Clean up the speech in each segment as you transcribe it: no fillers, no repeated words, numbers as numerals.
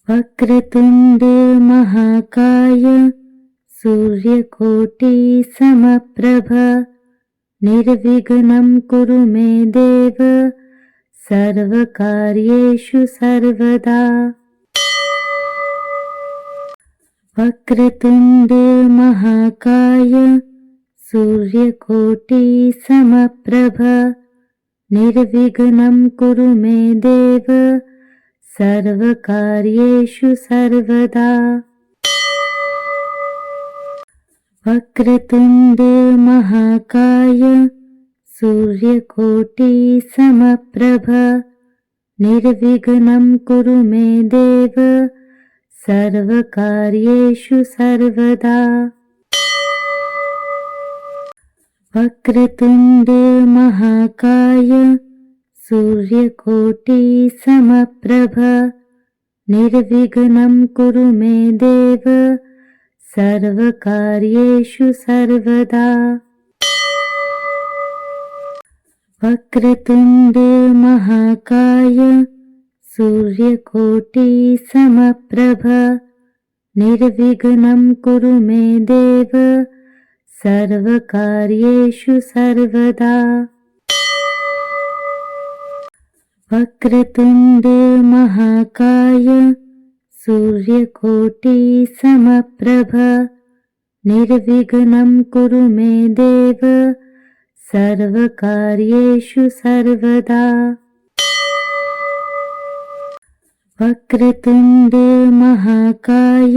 वक्रतुंड महाकाय सूर्यकोटि समप्रभ निर्विघ्नं कुरु मे देव सर्वकार्येषु सर्वदा। वक्रतुंड महाकाय सूर्यकोटि समप्रभ निर्विघ्नं कुरु मे देव सर्वकार्येषु सर्वदा। वक्रतुंड महाकाय सूर्यकोटि समप्रभ निर्विघ्नं कुरु मे देव सर्वकार्येषु सर्वदा। वक्रतुंड महाकाय सूर्यकोटि समप्रभ निर्विघ्नं कुरु मे देव सर्वकार्येषु सर्वदा। वक्रतुंड महाकाय सूर्यकोटि समप्रभ निर्विघ्नं कुरु मे देव सर्वकार्येषु सर्वदा। वक्रतुंड महाकाय सूर्यकोटि समप्रभ निर्विघ्नं कुरु मे देव सर्वकार्येषु सर्वदा। वक्रतुंड महाकाय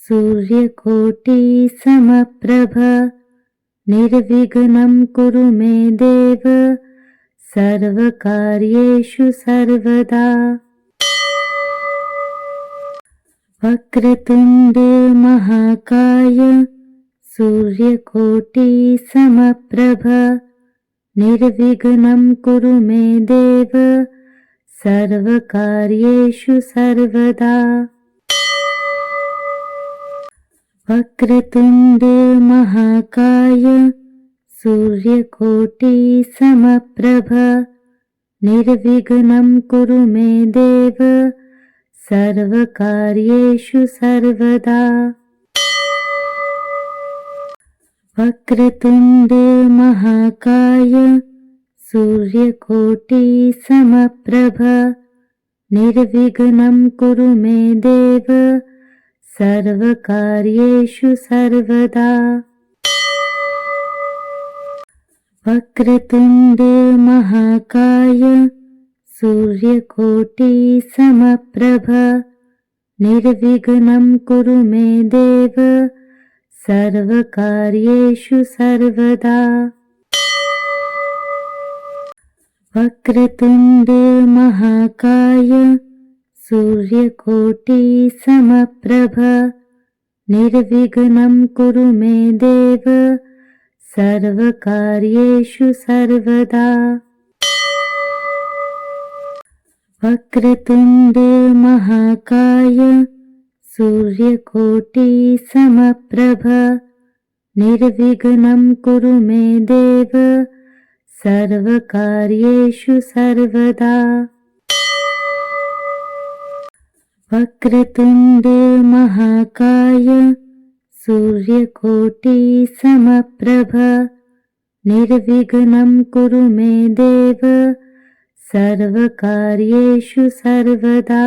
सूर्यकोटि समप्रभ निर्विघ्नं कुरु मे देव सर्वकार्येषु सर्वदा। वक्रतुंड महाकाय सूर्यकोटि समप्रभ निर्विघ्नं कुरु मे देव सर्वकार्येषु सर्वदा। वक्रतुंड महाकाय सूर्यकोटि समप्रभ निर्विघ्नं कुरु मे देव सर्वकार्येषु सर्वदा। वक्रतुंड महाकाय सूर्यकोटि समप्रभ निर्विघ्नं कुरु मे देव सर्वकार्येषु सर्वदा। वक्रतुंड महाकाय सूर्यकोटि समप्रभ निर्विघ्नं कुरु मे देव सर्वकार्येषु सर्वदा। वक्रतुंड महाकाय सूर्यकोटि समप्रभ निर्विघ्नं कुरु मे देव सर्वकार्येषु सर्वदा। वक्रतुंड महाकाय सूर्यकोटि समप्रभ निर्विघ्नं कुरु मे देव सर्वकार्येषु सर्वदा। वक्रतुंड महाकाय सूर्यकोटि समप्रभ निर्विघ्नं कुरु मे देव सर्वकार्येषु सर्वदा।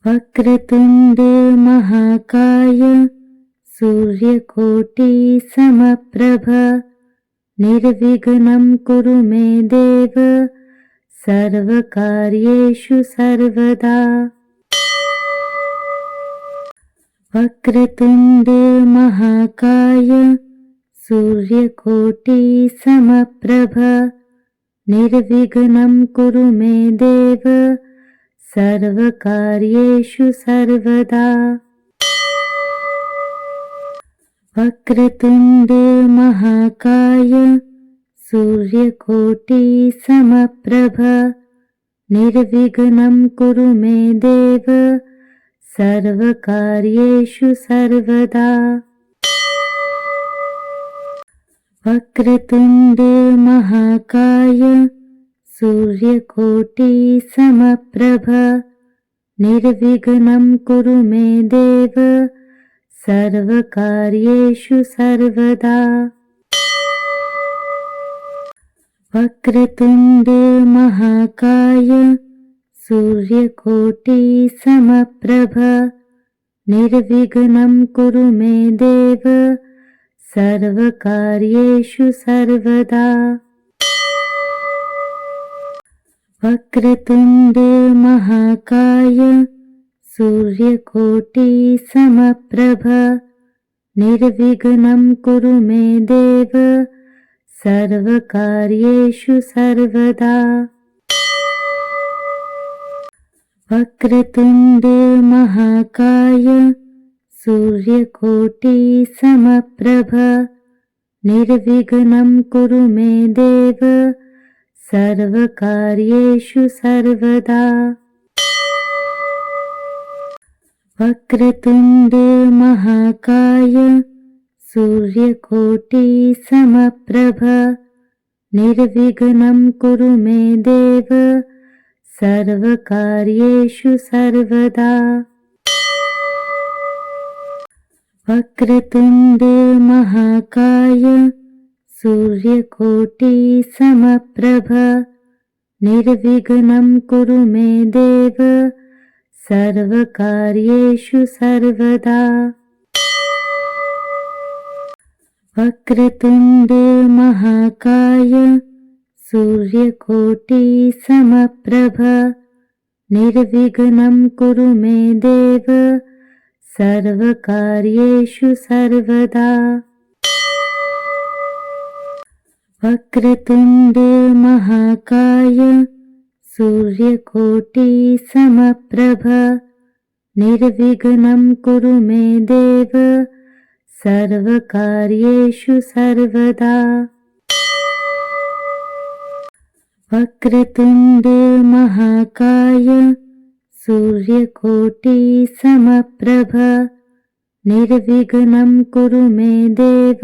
वक्रतुंड महाकाय सूर्यकोटि समप्रभ निर्विघ्नं कुरु मे देव सर्वकार्येषु सर्वदा। वक्रतुंड महाकाय सूर्यकोटि समप्रभ निर्विघ्नं कुरु मे देव सर्वकार्येषु सर्वदा। वक्रतुंड महाकाय सूर्यकोटि समप्रभ निर्विघ्नं कुरु मे देव सर्वकार्येषु सर्वदा। वक्रतुंड महाकाय सूर्यकोटि समप्रभ निर्विघ्नं कुरु मे देव सर्वकार्येषु सर्वदा। वक्रतुण्ड महाकाय सूर्यकोटि समप्रभ निर्विघ्नं कुरु मे देव सर्वकार्येषु सर्वदा। वक्रतुण्ड महाकाय सूर्यकोटि समप्रभ निर्विघ्नं कुरु मे देव सर्वकार्येषु सर्वदा। वक्रतुण्ड महाकाय सूर्यकोटि समप्रभ निर्विघ्नं कुरु मे देव सर्वकार्येषु सर्वदा। वक्रतुण्ड महाकाय सूर्यकोटि समप्रभ निर्विघ्नं कुरु मे देव सर्वकार्येषु सर्वदा। वक्रतुण्ड महाकाय सूर्यकोटि समप्रभ निर्विघ्नं कुरु मे देव सर्वकार्येषु सर्वदा। वक्रतुण्ड महाकाय सूर्यकोटि समप्रभ निर्विघ्नं कुरु मे देव सर्वकार्येषु सर्वदा। वक्रतुण्ड महाकाय सूर्यकोटि समप्रभ निर्विघ्नं कुरु मे देव सर्वकार्येषु सर्वदा। वक्रतुण्ड महाकाय सूर्यकोटि समप्रभ निर्विघ्नं कुरु मे देव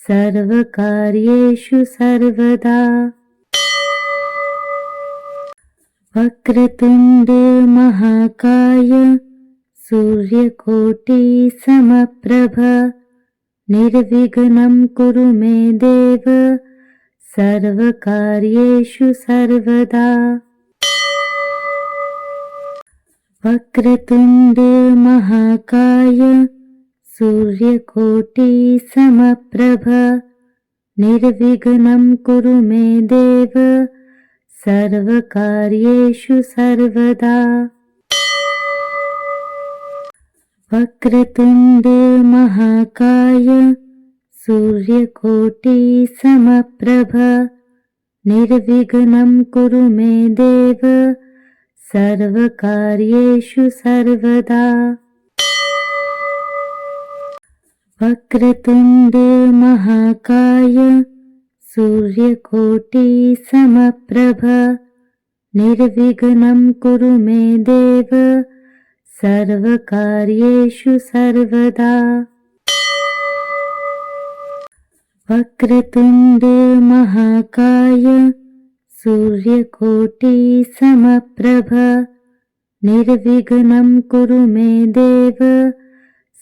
सर्वकार्येषु सर्वदा। वक्रतुण्ड महाकाय सूर्यकोटि समप्रभ निर्विघ्नं कुरु मे देव सर्वकार्येषु सर्वदा। वक्रतुण्ड महाकाय सूर्यकोटि समप्रभ निर्विघ्नं कुरु मे देव सर्वकार्येषु सर्वदा। वक्रतुण्ड महाकाय सूर्यकोटि समप्रभ निर्विघ्नं कुरु मे देव सर्वकार्येषु सर्वदा। वक्रतुण्ड महाकाय सूर्यकोटि समप्रभ निर्विघ्नं कुरु मे देव सर्वकार्येषु सर्वदा। वक्रतुण्ड महाकाय सूर्यकोटि समप्रभ निर्विघ्नं कुरु मे देव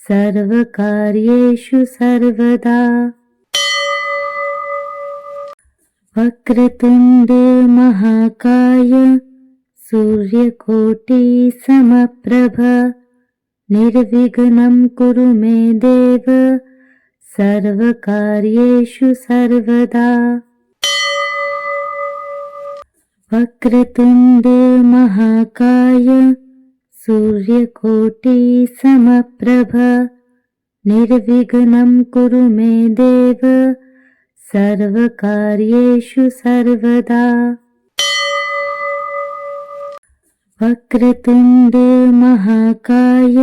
सर्वकार्येषु सर्वदा। वक्रतुण्ड महाकाय सूर्यकोटि समप्रभ निर्विघ्नं कुरु मे देव सर्वकार्येषु सर्वदा। वक्रतुण्ड महाकाय सूर्यकोटि समप्रभ निर्विघ्नं कुरु मे देव सर्वकार्येषु सर्वदा। वक्रतुण्ड महाकाय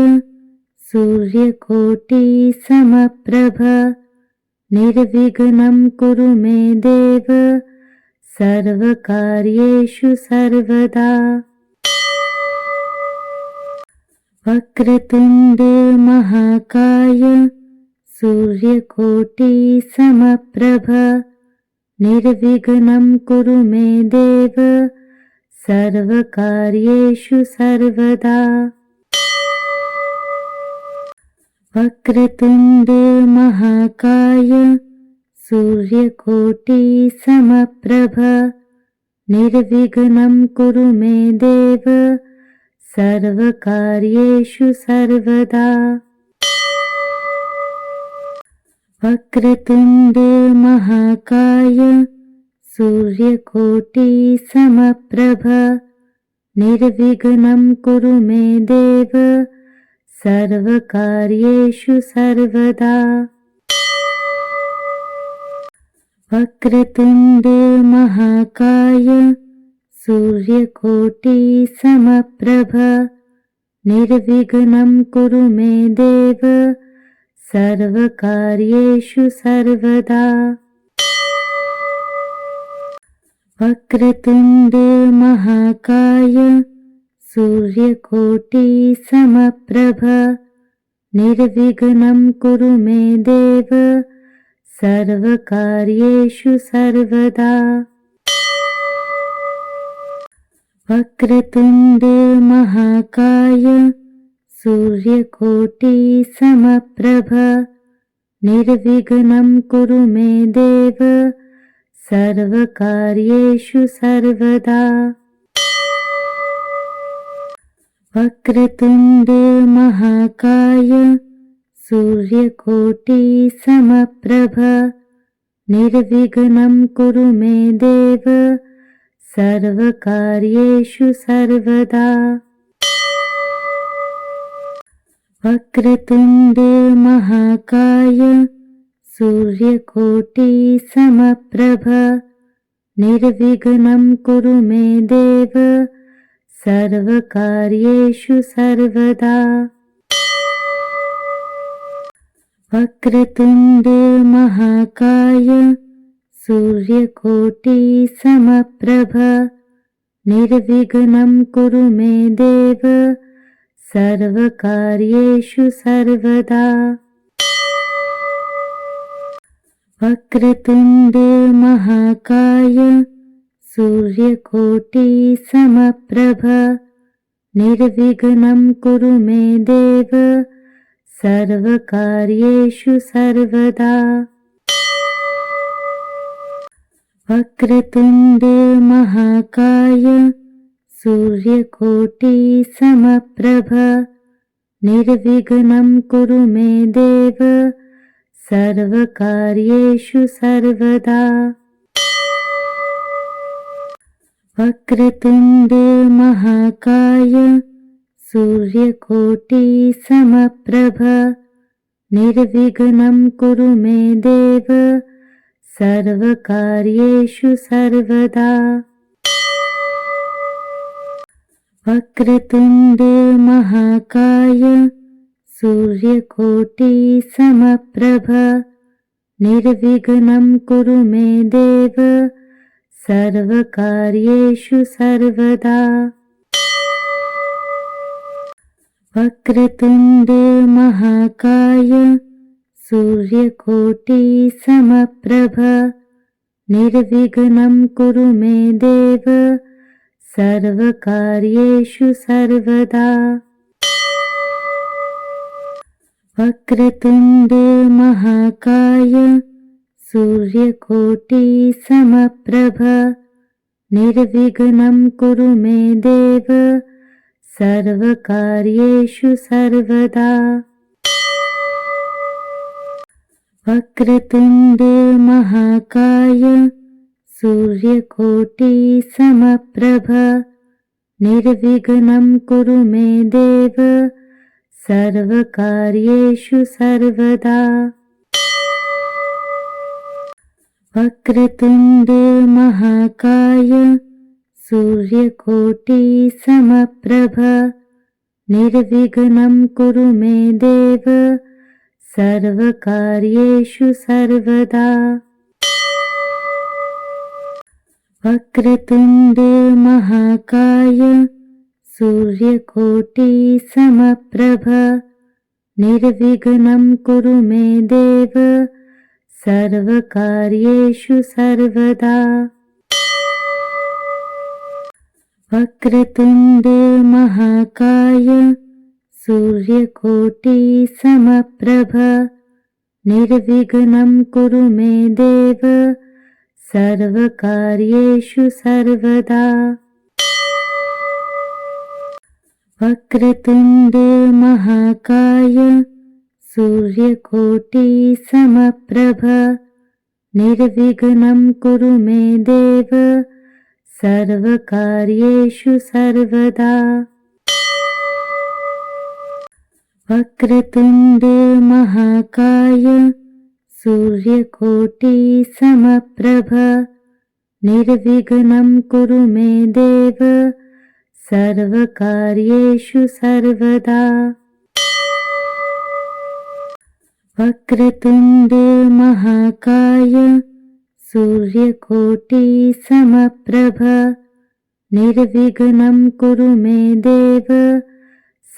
सूर्यकोटि समप्रभ निर्विघ्नं कुरु मे देव सर्वकार्येषु सर्वदा। वक्रतुण्ड महाकाय सूर्यकोटि समप्रभ निर्विघ्नं कुरु मे देव सर्वकार्येषु सर्वदा। वक्रतुण्ड महाकाय सूर्यकोटि समप्रभ निर्विघ्नं कुरु मे देव सर्वकार्येषु सर्वदा। वक्रतुण्ड महाकाय सूर्यकोटि समप्रभ निर्विघ्नं कुरु मे देव सर्वकार्येषु सर्वदा। वक्रतुण्ड महाकाय सूर्यकोटि समप्रभ निर्विघ्नं कुरु मे देव सर्वकार्येषु सर्वदा। वक्रतुण्ड महाकाय सूर्यकोटि समप्रभ निर्विघ्नं कुरु मे देव सर्वकार्येषु सर्वदा। वक्रतुण्ड महाकाय सूर्यकोटि समप्रभ निर्विघ्नं कुरु मे देव सर्वकार्येषु सर्वदा। वक्रतुण्ड महाकाय सूर्यकोटि समप्रभ निर्विघ्नं कुरु मे देव सर्वकार्येषु सर्वदा। वक्रतुण्ड महाकाय सूर्यकोटि समप्रभ निर्विघ्नं कुरु मे देव सर्वकार्येषु सर्वदा। वक्रतुण्ड महाकाय सूर्यकोटि समप्रभ निर्विघ्नं कुरु मे देव सर्वकार्येषु सर्वदा। वक्रतुण्ड महाकाय सूर्यकोटि समप्रभ निर्विघ्नं कुरु मे देव सर्वकार्येषु सर्वदा। वक्रतुण्ड महाकाय सूर्यकोटि समप्रभ निर्विघ्नं कुरु मे देव सर्वकार्येषु सर्वदा। वक्रतुण्ड महाकाय सूर्यकोटि समप्रभ निर्विघ्नं कुरु मे देव सर्वकार्येषु सर्वदा। वक्रतुण्ड महाकाय सूर्यकोटि समप्रभ निर्विघ्नं कुरु मे देव सर्वकार्येषु सर्वदा। वक्रतुण्ड महाकाय सूर्यकोटि समप्रभ निर्विघ्नं कुरु मे देव सर्वकार्येषु सर्वदा। वक्रतुण्ड महाकाय सूर्यकोटि समप्रभ निर्विघ्नं कुरु मे देव सर्वकार्येषु सर्वदा। वक्रतुण्ड महाकाय सूर्यकोटि समप्रभ निर्विघ्नं कुरु मे देव सर्वकार्येषु सर्वदा। वक्रतुण्ड महाकाय सूर्यकोटि समप्रभ निर्विघ्नं कुरु मे देव सर्वकार्येषु सर्वदा। वक्रतुण्ड महाकाय सूर्यकोटि समप्रभ निर्विघ्नं कुरु मे देव सर्वकार्येषु सर्वदा वक्रतुण्ड महाकाय सूर्यकोटि समप्रभ निर्विघ्नं कुरु मे देव सर्वकार्येषु सर्वदा वक्रतुण्ड महाकाय सूर्यकोटि समप्रभ निर्विघ्नं कुरु मे देव सर्वकार्येषु सर्वदा वक्रतुण्ड महाकाय सूर्यकोटि समप्रभ निर्विघ्नं कुरु मे देव सर्वकार्येषु सर्वदा वक्रतुण्ड महाकाय सूर्यकोटि समप्रभ निर्विघ्नं कुरु मे देव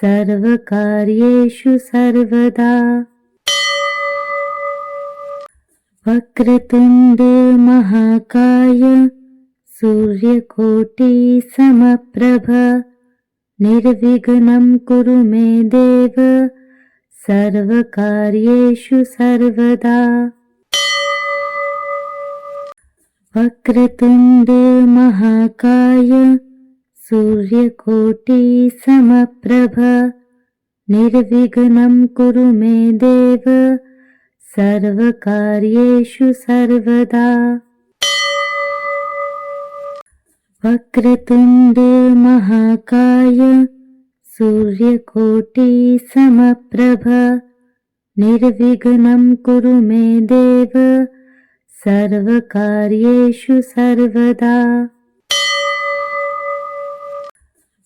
सर्वकार्येषु सर्वदा वक्रतुण्ड महाकाय सूर्यकोटि समप्रभ निर्विघ्नं कुरु मे देव सर्वकार्येषु सर्वदा वक्रतुण्ड महाकाय सूर्यकोटि समप्रभ निर्विघ्नं कुरु मे देव सर्वकार्येषु सर्वदा वक्रतुण्ड महाकाय सूर्यकोटि समप्रभ निर्विघ्नं कुरु मे देव सर्वकार्येषु सर्वदा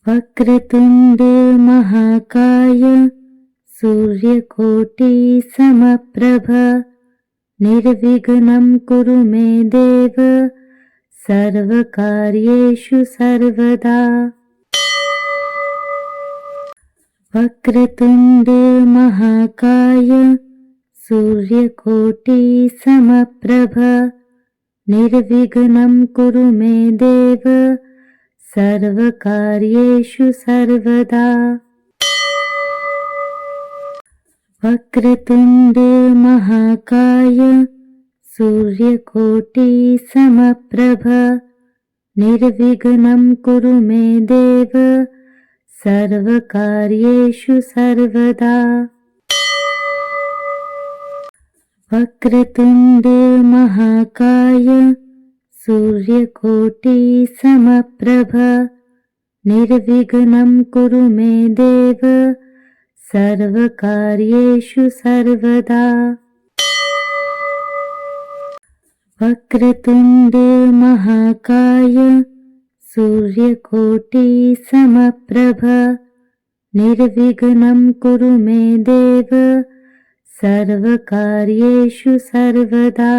वक्रतुण्ड महाकाय सूर्यकोटि समप्रभ निर्विघ्नं कुरु मे देव सर्वकार्येषु सर्वदा वक्रतुण्ड महाकाय सूर्यकोटि समप्रभ निर्विघ्नं कुरु मे देव सर्वकार्येषु सर्वदा वक्रतुण्ड महाकाय सूर्यकोटि समप्रभ निर्विघ्नं कुरु मे देव सर्वकार्येषु सर्वदा वक्रतुण्ड महाकाय सूर्यकोटि समप्रभ निर्विघ्नं कुरु मे देव सर्वकार्येषु सर्वदा वक्रतुण्ड महाकाय सूर्यकोटि समप्रभ निर्विघ्नं कुरु मे देव सर्वकार्येषु सर्वदा